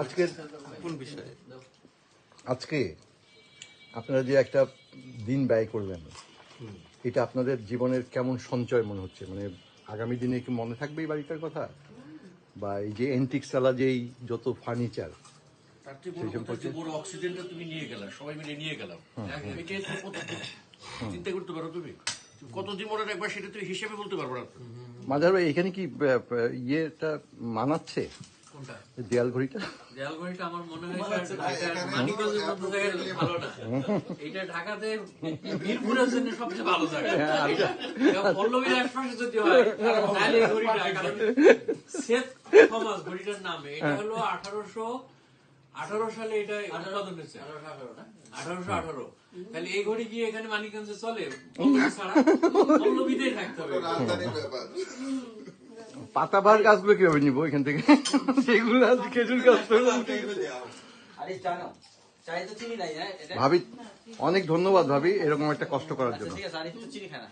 আজকের কোন বিষয়ে? আজকে আপনারা যে একটা দিন ব্যয় করলেন, এটা আপনাদের জীবনের কেমন সঞ্চয় মনে হচ্ছে? মানে আগামী দিনে কি মনে থাকবে এই বাড়িটার কথা, বা এই যে এন্টিক সালা যেই যত ফার্নিচার, তার চেয়ে বড় কথা যে বড় অক্সিজেনটা তুমি নিয়ে গেলা, সবাই মিলে নিয়ে গেলাম, এটাই তো কত চিন্তা করতে পারো তুমি? কত জীবনের একবার সেটা তুমি হিসেবে বলতে পারবো না। মাঝার ভাই এখানে কি ইয়েটা মানাচ্ছে? কোনটা? দেয়াল ঘড়িটা? দেয়াল ঘড়িটা আমার মনে হয় মানিকগঞ্জের মতো জায়গায় ভালো না। এটা ঢাকাতে মিরপুরের জন্য সবচেয়ে ভালো জায়গা। পল্লবীর আশপাশে যদি হয় তাহলে এই ঘড়িটা, কারণ সেত থমাস ঘড়িটার নামে, এটা হলো 1818 সালে এটা উৎপাদন হয়েছে। 1818। তাহলে এই ঘড়ি গিয়ে এখানে মানিকগঞ্জে চলে? পল্লবী ছাড়া পল্লবীতেই থাকতে হবে। পাতাবাহার গাছগুলো কিভাবে নিবো এখান থেকে? সেগুলো খেজুর গাছ। ভাবি অনেক ধন্যবাদ ভাবি এরকম একটা কষ্ট করার জন্য। ঠিক আছে, আর একটু চিনি খানা।